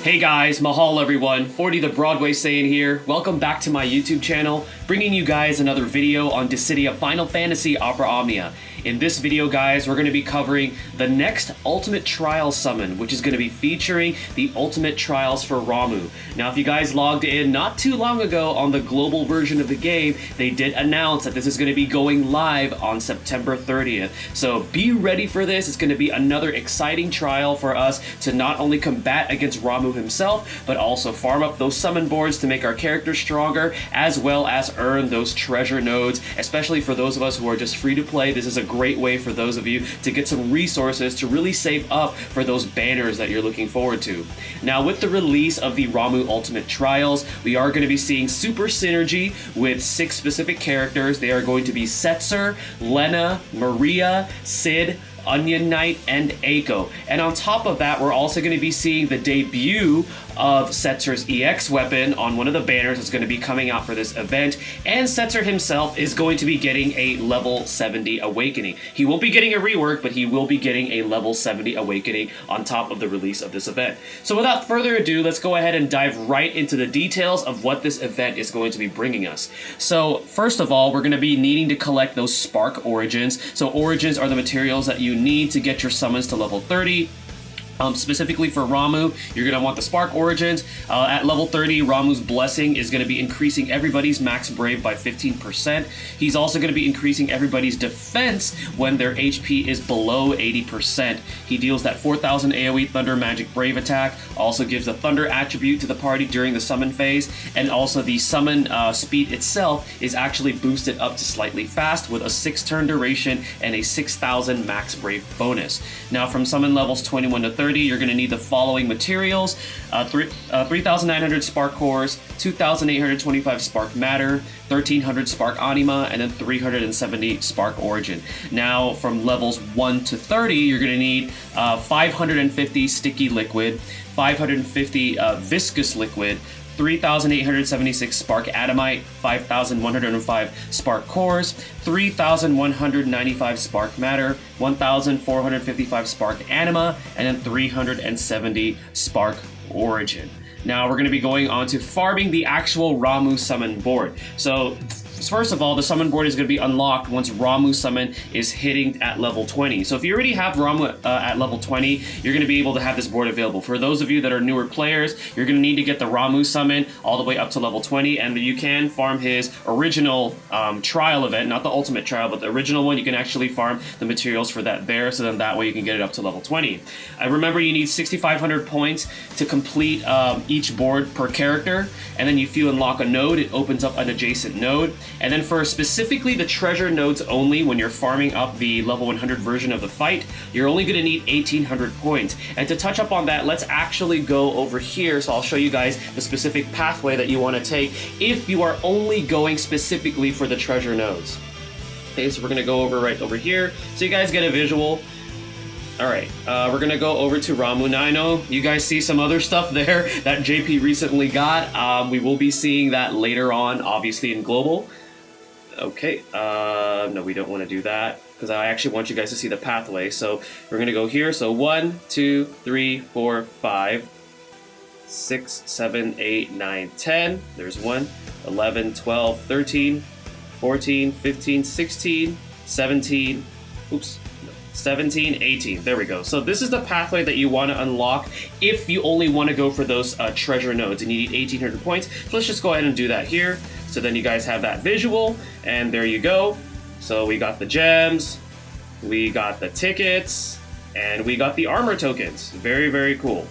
Hey guys, mahal everyone, 40 the Broadway Saiyan here. Welcome back to my YouTube channel, bringing you guys another video on Dissidia Final Fantasy Opera Omnia. In this video guys, we're going to be covering the next Ultimate Trials summon, which is going to be featuring the Ultimate Trials for Ramuh. Now if you guys logged in not too long ago on the global version of the game, they did announce that this is going to be going live on September 30th. So be ready for this. It's going to be another exciting trial for us to not only combat against Ramuh himself, but also farm up those summon boards to make our characters stronger, as well as earn those treasure nodes, especially for those of us who are just free to play. This is a great way for those of you to get some resources to really save up for those banners that you're looking forward to. Now with the release of the Ramuh Ultimate Trials, we are going to be seeing super synergy with 6 specific characters. They are going to be Setzer, Lena, Maria, Sid, Onion Knight, and Aiko. And on top of that, we're also going to be seeing the debut of Setzer's EX weapon on one of the banners that's going to be coming out for this event, and Setzer himself is going to be getting a level 70 awakening. He won't be getting a rework, but he will be getting a level 70 awakening on top of the release of this event. So without further ado, let's go ahead and dive right into the details of what this event is going to be bringing us. So first of all, we're going to be needing to collect those Spark Origins. So Origins are the materials that you need to get your summons to level 30. Specifically for Ramuh, you're going to want the Spark Origins. At level 30, Ramuh's Blessing is going to be increasing everybody's max Brave by 15%. He's also going to be increasing everybody's defense when their HP is below 80%. He deals that 4000 AoE Thunder Magic Brave attack, also gives the Thunder attribute to the party during the summon phase, and also the summon speed itself is actually boosted up to slightly fast with a 6-turn duration and a 6000 max Brave bonus. Now from summon levels 21 to 30, you're going to need the following materials: 3,900 Spark Cores, 2,825 Spark Matter, 1,300 Spark Anima, and then 370 Spark Origin. Now, from levels 1 to 30, you're going to need 550 Sticky Liquid, 550 Viscous Liquid, 3,876 Spark Adamite, 5,105 Spark Cores, 3,195 Spark Matter, 1,455 Spark Anima, and then 370 Spark Origin. Now we're going to be going on to farming the actual Ramuh summon board. So first of all, the summon board is going to be unlocked once Ramuh summon is hitting at level 20. So if you already have Ramuh at level 20, you're going to be able to have this board available. For those of you that are newer players, you're going to need to get the Ramuh summon all the way up to level 20, and you can farm his original trial event, not the ultimate trial, but the original one. You can actually farm the materials for that there, so then that way you can get it up to level 20. Remember, you need 6,500 points to complete each board per character, and then if you unlock a node, it opens up an adjacent node. And then for specifically the treasure nodes only, when you're farming up the level 100 version of the fight, you're only going to need 1,800 points. And to touch up on that, let's actually go over here. So I'll show you guys the specific pathway that you want to take if you are only going specifically for the treasure nodes. Okay, so we're going to go over right over here so you guys get a visual. Alright, we're going to go over to Ramuh. Now I know you guys see some other stuff there that JP recently got. We will be seeing that later on, obviously in Global. Okay, no, we don't want to do that because I actually want you guys to see the pathway. So we're going to go here. So 1, 2, 3, 4, 5, 6, 7, 8, 9, 10. There's 1, 11, 12, 13, 14, 15, 16, 17, oops. 17, 18, there we go. So this is the pathway that you want to unlock if you only want to go for those treasure nodes, and you need 1,800 points. So let's just go ahead and do that here. So then you guys have that visual, and there you go. So we got the gems, we got the tickets, and we got the armor tokens. Very, very cool.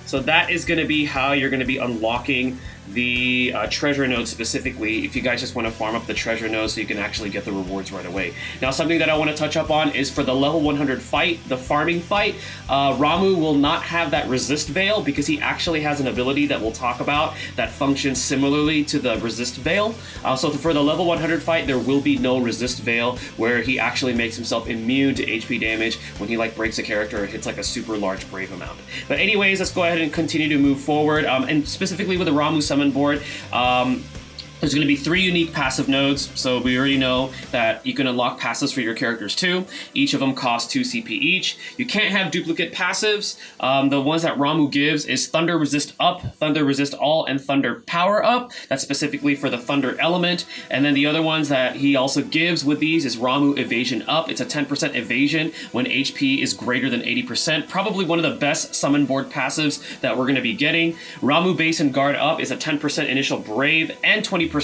So that is going to be how you're going to be unlocking the treasure nodes specifically, if you guys just want to farm up the treasure nodes so you can actually get the rewards right away. Now something that I want to touch up on is for the level 100 fight, the farming fight, Ramuh will not have that resist veil because he actually has an ability that we'll talk about that functions similarly to the resist veil. So for the level 100 fight, there will be no resist veil where he actually makes himself immune to HP damage when he like breaks a character or hits like a super large brave amount. But anyways, let's go ahead and continue to move forward, and specifically with the Ramuh summon board. There's going to be 3 unique passive nodes, so we already know that you can unlock passives for your characters too. Each of them costs 2 CP each. You can't have duplicate passives. The ones that Ramuh gives is Thunder Resist Up, Thunder Resist All, and Thunder Power Up. That's specifically for the Thunder element. And then the other ones that he also gives with these is Ramuh Evasion Up. It's a 10% evasion when HP is greater than 80%. Probably one of the best summon board passives that we're going to be getting. Ramuh Base and Guard Up is a 10% initial Brave and 20%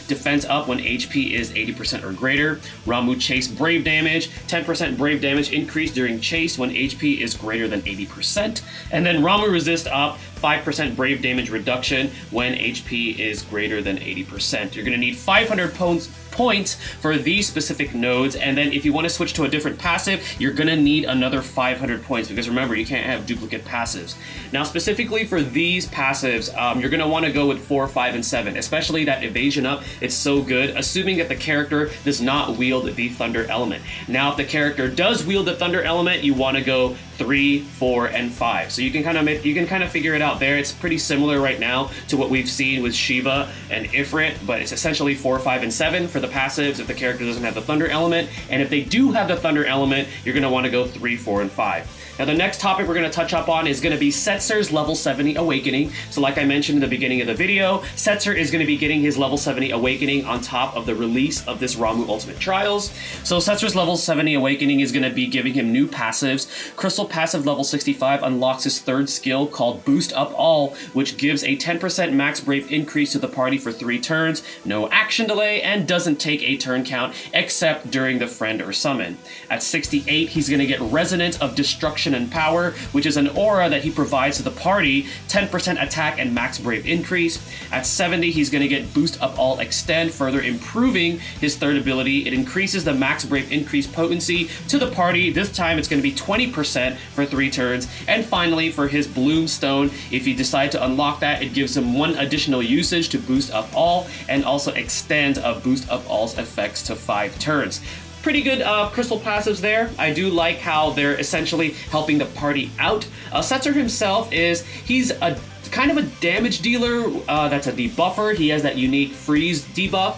defense up when HP is 80% or greater. Ramuh Chase Brave damage, 10% Brave damage increase during chase when HP is greater than 80%. And then Ramuh Resist Up, 5% Brave damage reduction when HP is greater than 80%. You're going to need 500 points for these specific nodes, and then if you want to switch to a different passive, you're going to need another 500 points, because remember, you can't have duplicate passives. Now, specifically for these passives, you're going to want to go with 4, 5, and 7, especially that Evasion Up. It's so good, assuming that the character does not wield the Thunder element. Now, if the character does wield the Thunder element, you want to go 3, 4, and 5. So you can kind of figure it out there. It's pretty similar right now to what we've seen with Shiva and Ifrit, but it's essentially 4, 5, and 7 for the passives if the character doesn't have the Thunder element. And if they do have the Thunder element, you're going to want to go 3, 4, and 5. Now, the next topic we're going to touch up on is going to be Setzer's level 70 Awakening. So like I mentioned in the beginning of the video, Setzer is going to be getting his level 70 Awakening on top of the release of this Ramuh Ultimate Trials. So Setzer's level 70 Awakening is going to be giving him new passives. Crystal passive level 65 unlocks his 3rd skill called Boost Up All, which gives a 10% max Brave increase to the party for 3 turns, no action delay, and doesn't take a turn count except during the friend or summon. At 68, he's going to get Resonance of Destruction and Power, which is an aura that he provides to the party, 10% attack and max Brave increase. At 70, he's going to get Boost Up All Extend, further improving his 3rd ability. It increases the max Brave increase potency to the party. This time it's going to be 20% for 3 turns. And finally, for his Bloom Stone, if you decide to unlock that, it gives him 1 additional usage to Boost Up All, and also extends a Boost Up All's effects to 5 turns. Pretty good crystal passives there. I do like how they're essentially helping the party out. Setzer himself he's a kind of a damage dealer that's a debuffer. He has that unique freeze debuff,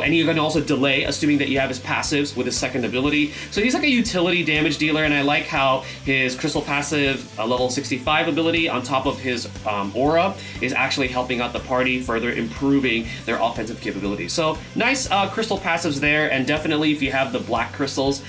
and he can also delay, assuming that you have his passives with his 2nd ability. So he's like a utility damage dealer, and I like how his crystal passive level 65 ability on top of his aura is actually helping out the party, further improving their offensive capabilities. So nice crystal passives there, and definitely if you have the black crystals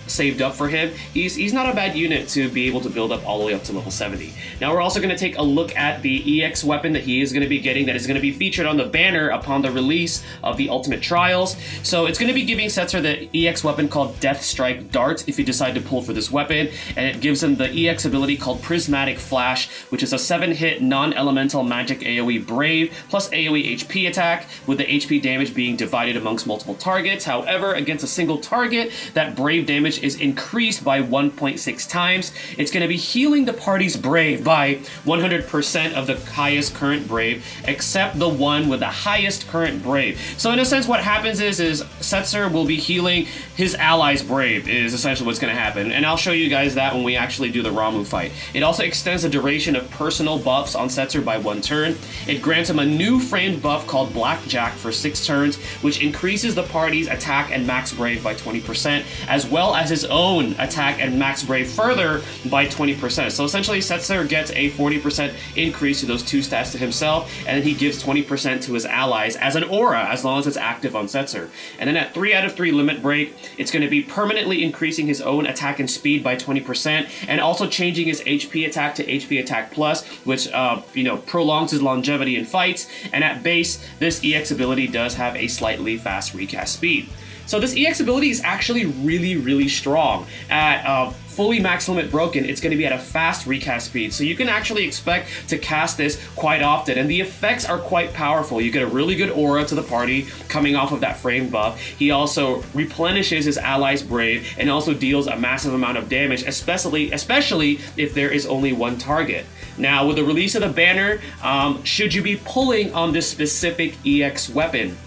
saved up for him, he's not a bad unit to be able to build up all the way up to level 70. Now we're also going to take a look at the EX weapon that he is going to be getting, that is going to be featured on the banner upon the release of the Ultimate Trials. So it's going to be giving Setzer the EX weapon called Death Strike Dart if you decide to pull for this weapon, and it gives him the EX ability called Prismatic Flash, which is a 7-hit non-elemental magic AoE Brave plus AoE HP attack, with the HP damage being divided amongst multiple targets. However, against a single target, that Brave damage is increased by 1.6 times. It's going to be healing the party's Brave by 100% of the highest current Brave, except the one with the highest current Brave. So in a sense, what happens is Setzer will be healing his allies' Brave, is essentially what's going to happen. And I'll show you guys that when we actually do the Ramuh fight. It also extends the duration of personal buffs on Setzer by 1 turn. It grants him a new framed buff called Blackjack for 6 turns, which increases the party's attack and max Brave by 20%, as well as his own attack and max Brave further by 20%. So essentially, Setzer gets a 40% increase to those 2 stats to himself, and then he gives 20% to his allies as an aura, as long as it's active on Setzer. And then at 3 out of 3 limit break, it's going to be permanently increasing his own attack and speed by 20%, and also changing his HP attack to HP attack plus, which prolongs his longevity in fights. And at base, this EX ability does have a slightly fast recast speed. So this EX ability is actually really, really strong. At fully max limit broken, it's going to be at a fast recast speed. So you can actually expect to cast this quite often, and the effects are quite powerful. You get a really good aura to the party coming off of that frame buff. He also replenishes his allies' Brave, and also deals a massive amount of damage, especially if there is only 1 target. Now, with the release of the banner, should you be pulling on this specific EX weapon?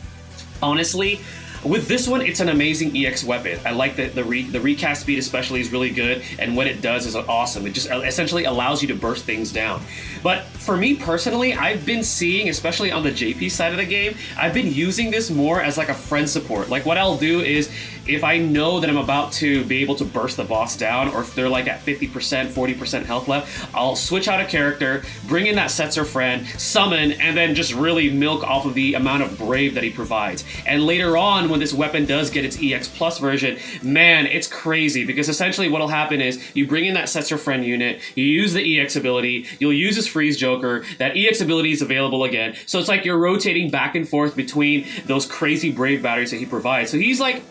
Honestly, With this one, it's an amazing EX weapon. I like that the recast speed especially is really good, and what it does is awesome. It just essentially allows you to burst things down. But for me personally, I've been seeing, especially on the JP side of the game, I've been using this more as like a friend support. Like what I'll do is, if I know that I'm about to be able to burst the boss down, or if they're like at 50%, 40% health left, I'll switch out a character, bring in that Setzer friend, summon, and then just really milk off of the amount of brave that he provides. And later on, when this weapon does get its EX Plus version, man, it's crazy, because essentially what'll happen is you bring in that Setzer friend unit, you use the EX ability, you'll use his freeze joker, that EX ability is available again. So it's like you're rotating back and forth between those crazy brave batteries that he provides. So he's like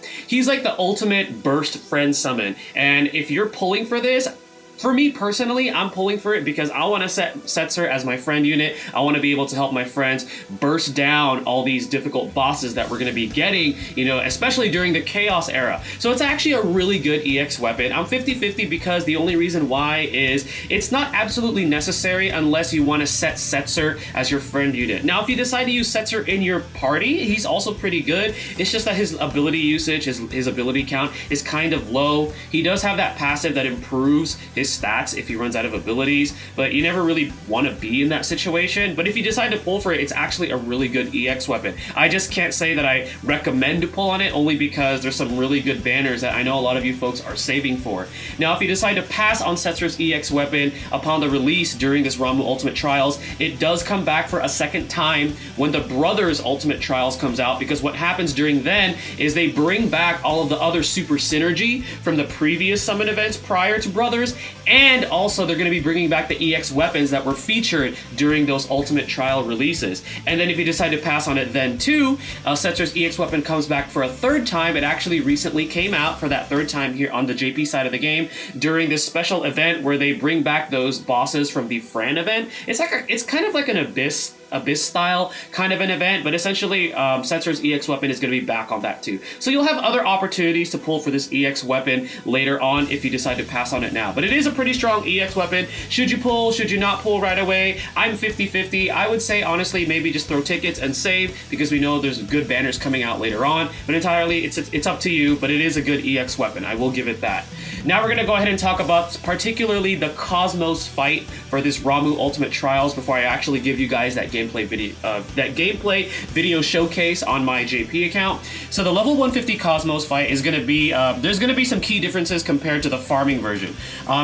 the ultimate burst friend summon. And if you're pulling for this, for me personally, I'm pulling for it because I want to set Setzer as my friend unit. I want to be able to help my friends burst down all these difficult bosses that we're going to be getting, you know, especially during the Chaos era. So it's actually a really good EX weapon. I'm 50-50 because the only reason why is it's not absolutely necessary unless you want to set Setzer as your friend unit. Now, if you decide to use Setzer in your party, he's also pretty good. It's just that his ability usage, his ability count is kind of low. He does have that passive that improves his stats if he runs out of abilities, but you never really want to be in that situation. But if you decide to pull for it, it's actually a really good EX weapon. I just can't say that I recommend to pull on it, only because there's some really good banners that I know a lot of you folks are saving for. Now, if you decide to pass on Setzer's EX weapon upon the release during this Ramuh Ultimate Trials, it does come back for a second time when the Brothers Ultimate Trials comes out, because what happens during then is they bring back all of the other super synergy from the previous summon events prior to Brothers, and also they're going to be bringing back the EX weapons that were featured during those Ultimate Trial releases. And then if you decide to pass on it then too, Setzer's EX weapon comes back for a third time. It actually recently came out for that third time here on the JP side of the game during this special event where they bring back those bosses from the Fran event. It's kind of like an Abyss style kind of an event, but essentially Setzer's EX weapon is going to be back on that too. So you'll have other opportunities to pull for this EX weapon later on if you decide to pass on it now. But it is a pretty strong EX weapon. Should you pull? Should you not pull right away? I'm 50-50. I would say honestly maybe just throw tickets and save, because we know there's good banners coming out later on. But entirely it's up to you, but it is a good EX weapon. I will give it that. Now we're going to go ahead and talk about particularly the Cosmos fight for this Ramuh Ultimate Trials before I actually give you guys that gameplay video showcase on my JP account. So the level 150 Cosmos fight is going to be, there's going to be some key differences compared to the farming version.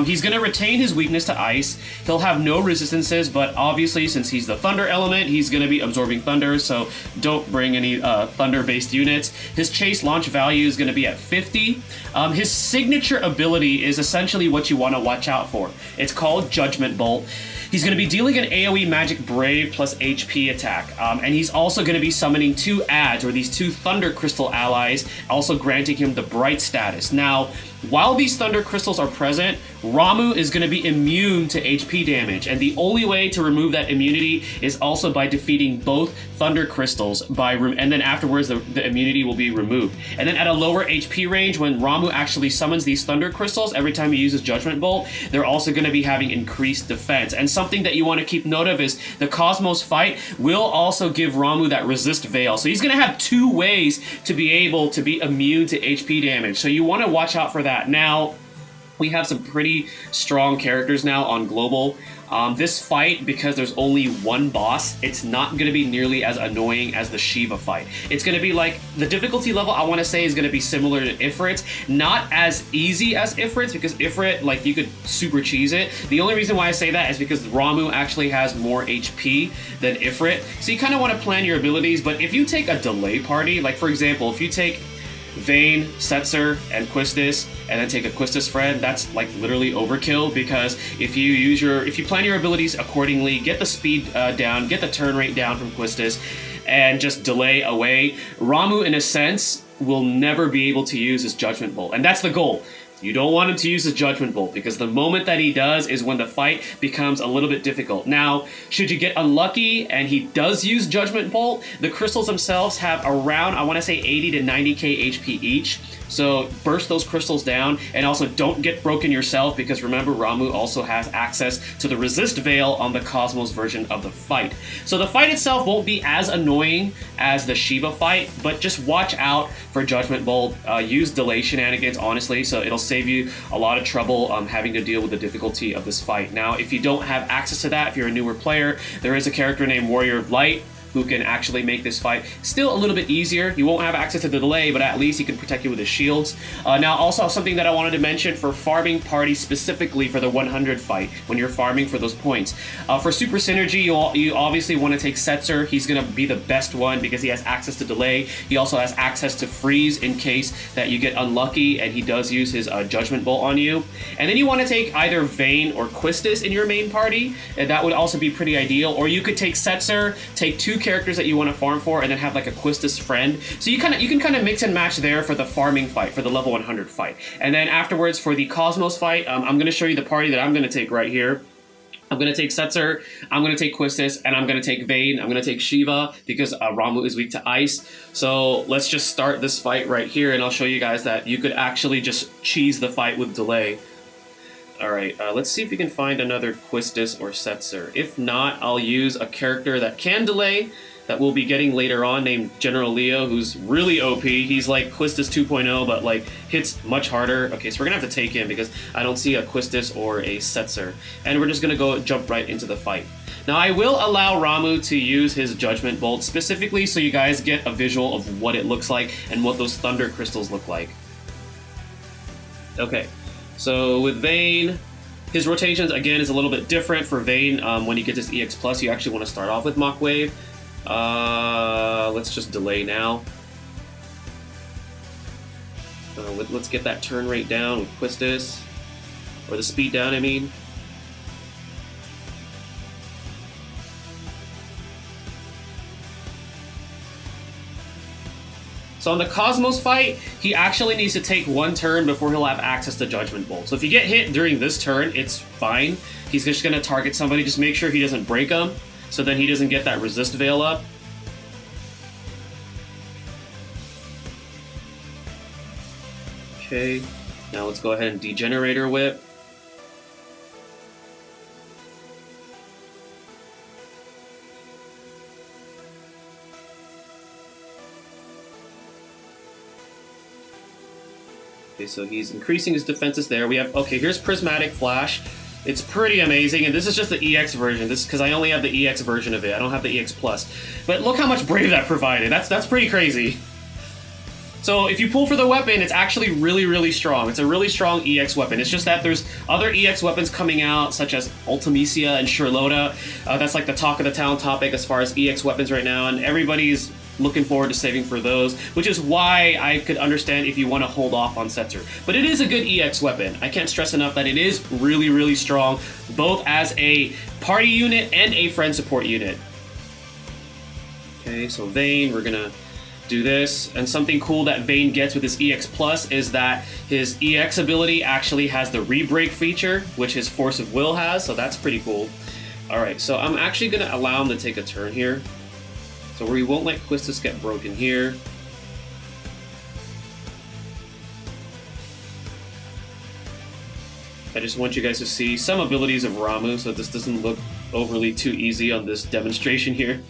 He's going to retain his weakness to ice. He'll have no resistances, but obviously since he's the thunder element, he's going to be absorbing thunder, so don't bring any thunder-based units. His chase launch value is going to be at 50. His signature ability is essentially what you want to watch out for. It's called Judgment Bolt. He's going to be dealing an AoE Magic Brave plus HP attack, and he's also going to be summoning 2 adds, or these 2 Thunder Crystal allies, also granting him the Bright status. Now, while these Thunder Crystals are present, Ramuh is going to be immune to HP damage, and the only way to remove that immunity is also by defeating both Thunder Crystals, and then afterwards the immunity will be removed. And then at a lower HP range, when Ramuh actually summons these Thunder Crystals, every time he uses Judgment Bolt, they're also going to be having increased defense. And something that you want to keep note of is the Cosmos fight will also give Ramuh that Resist Veil. So he's going to have 2 ways to be able to be immune to HP damage. So you want to watch out for that. Now, we have some pretty strong characters now on Global. This fight, because there's only one boss, it's not going to be nearly as annoying as the Shiva fight. It's going to be like, the difficulty level I want to say is going to be similar to Ifrit's. Not as easy as Ifrit's, because Ifrit, like, you could super cheese it. The only reason why I say that is because Ramuh actually has more HP than Ifrit. So you kind of want to plan your abilities, but if you take a delay party, like for example, if you take Vayne, Setzer, and Quistis, and then take a Quistis friend, that's like literally overkill, because if you plan your abilities accordingly, get the speed down, get the turn rate down from Quistis, and just delay away, Ramuh in a sense will never be able to use his Judgment Bolt. And that's the goal. You don't want him to use his Judgment Bolt, because the moment that he does is when the fight becomes a little bit difficult. Now, should you get unlucky and he does use Judgment Bolt, the crystals themselves have around, I want to say 80 to 90k HP each. So burst those crystals down, and also don't get broken yourself, because remember, Ramuh also has access to the resist veil on the Cosmos version of the fight. So the fight itself won't be as annoying as the Shiva fight, but just watch out for Judgment Bolt. Use delay shenanigans, honestly, so it'll save you a lot of trouble having to deal with the difficulty of this fight. Now, if you don't have access to that, if you're a newer player, there is a character named Warrior of Light who can actually make this fight still a little bit easier. You won't have access to the delay, but at least he can protect you with his shields. Now, also something that I wanted to mention for farming parties, specifically for the 100 fight, when you're farming for those points. For super synergy, you obviously want to take Setzer. He's going to be the best one because he has access to delay. He also has access to freeze in case that you get unlucky and he does use his Judgment Bolt on you. And then you want to take either Vayne or Quistis in your main party, and that would also be pretty ideal. Or you could take Setzer, take 2 characters that you want to farm for, and then have like a Quistis friend. So you can kind of mix and match there for the farming fight, for the level 100 fight. And then afterwards for the Cosmos fight, I'm going to show you the party that I'm going to take right here. I'm going to take Setzer, I'm going to take Quistis, and I'm going to take Vayne. I'm going to take Shiva because Ramuh is weak to ice. So let's just start this fight right here, and I'll show you guys that you could actually just cheese the fight with delay. Alright, let's see if we can find another Quistis or Setzer. If not, I'll use a character that can delay, that we'll be getting later on, named General Leo, who's really OP. He's like Quistis 2.0, but like hits much harder. Okay, so we're gonna have to take him because I don't see a Quistis or a Setzer. And we're just gonna jump right into the fight. Now, I will allow Ramuh to use his Judgment Bolt, specifically so you guys get a visual of what it looks like and what those Thunder Crystals look like. Okay. So with Vayne, his rotations, again, is a little bit different. For Vayne, when you get this EX Plus, you actually want to start off with Mach Wave. Let's just delay now. Let's get that turn rate down with Quistis. Or the speed down, I mean. So on the Cosmos fight, he actually needs to take 1 turn before he'll have access to Judgment Bolt. So if you get hit during this turn, it's fine. He's just going to target somebody. Just make sure he doesn't break them, so then he doesn't get that resist veil up. Okay, now let's go ahead and Degenerator Whip. Okay, so he's increasing his defenses there. We have, okay, here's Prismatic Flash. It's pretty amazing, and this is just the EX version. This because I only have the EX version of it. I don't have the EX Plus. But look how much Brave that provided. That's pretty crazy. So if you pull for the weapon, it's actually really, really strong. It's a really strong EX weapon. It's just that there's other EX weapons coming out, such as Ultimecia and Charlotta. That's like the talk of the town topic as far as EX weapons right now, and everybody's looking forward to saving for those, which is why I could understand if you want to hold off on Setzer. But it is a good EX weapon. I can't stress enough that it is really, really strong, both as a party unit and a friend support unit. Okay, so Vayne, we're gonna do this. And something cool that Vayne gets with his EX Plus is that his EX ability actually has the Rebreak feature, which his Force of Will has, so that's pretty cool. Alright, so I'm actually gonna allow him to take a turn here. So we won't let Quistis get broken here. I just want you guys to see some abilities of Ramuh, so this doesn't look overly too easy on this demonstration here.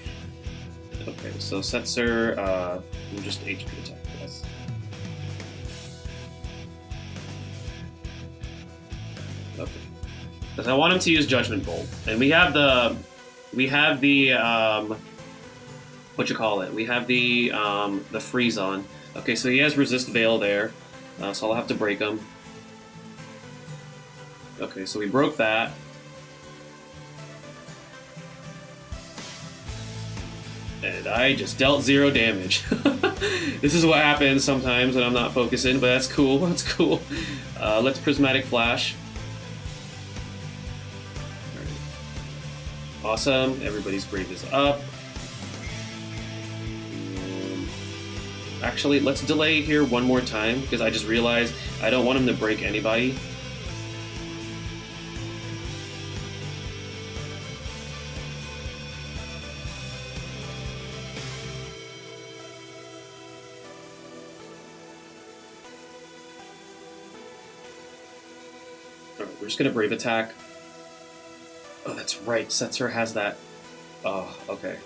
Okay, so Setzer, we'll just HP attack this. Okay. Because I want him to use Judgment Bolt. And we have the what you call it? We have the freeze on. Okay, so he has resist veil there, so I'll have to break him. Okay, so we broke that. And I just dealt 0 damage. This is what happens sometimes when I'm not focusing, but that's cool. That's cool. Let's Prismatic Flash. Right. Awesome. Everybody's brave is up. Actually, let's delay here one more time because I just realized I don't want him to break anybody. Alright, we're just gonna Brave Attack. Oh, that's right, Setzer has that. Oh, okay.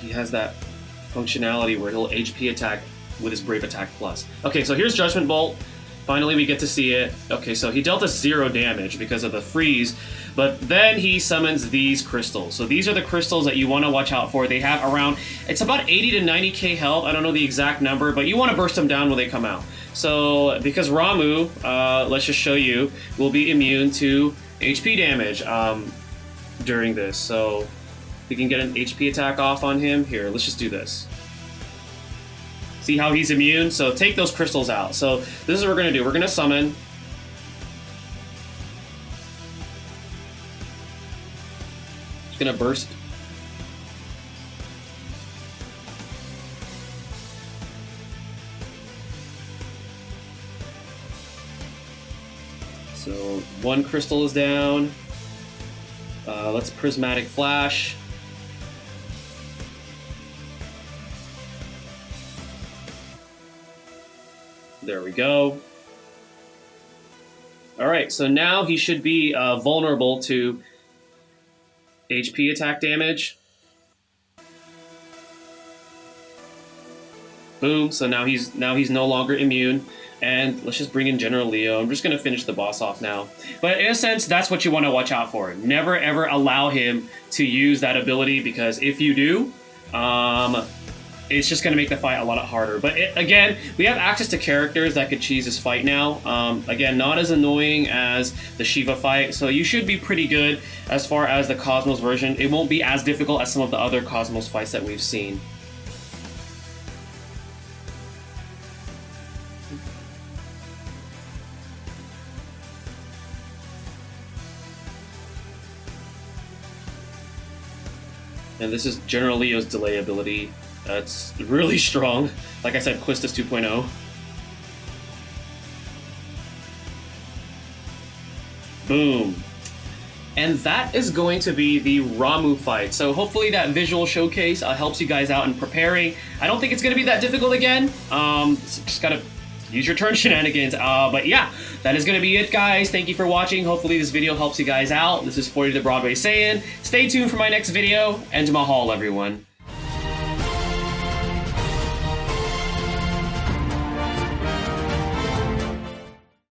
He has that functionality where he'll HP attack with his Brave Attack plus. Okay, so here's Judgment Bolt. Finally, we get to see it. Okay, so he dealt us 0 damage because of the freeze, but then he summons these crystals. So these are the crystals that you want to watch out for. They have around, it's about 80 to 90k health. I don't know the exact number, but you want to burst them down when they come out. So because Ramuh, let's just show you, will be immune to HP damage during this. So we can get an HP attack off on him. Here, let's just do this. See how he's immune? So take those crystals out. So this is what we're going to do. We're going to summon. Just going to burst. So one crystal is down. Let's Prismatic Flash. There we go. Alright, so now he should be vulnerable to HP attack damage. Boom, so now he's no longer immune. And let's just bring in General Leo. I'm just going to finish the boss off now. But in a sense, that's what you want to watch out for. Never ever allow him to use that ability, because if you do, it's just going to make the fight a lot harder. But again, we have access to characters that could cheese this fight now. Again, not as annoying as the Shiva fight, so you should be pretty good as far as the Cosmos version. It won't be as difficult as some of the other Cosmos fights that we've seen. And this is General Leo's delay ability. It's really strong. Like I said, Quistis 2.0. Boom. And that is going to be the Ramuh fight. So hopefully that visual showcase helps you guys out in preparing. I don't think it's going to be that difficult again. Just gotta use your turn shenanigans. But yeah, that is going to be it, guys. Thank you for watching. Hopefully this video helps you guys out. This is 40 the Broadway Saiyan. Stay tuned for my next video, and mahal, everyone.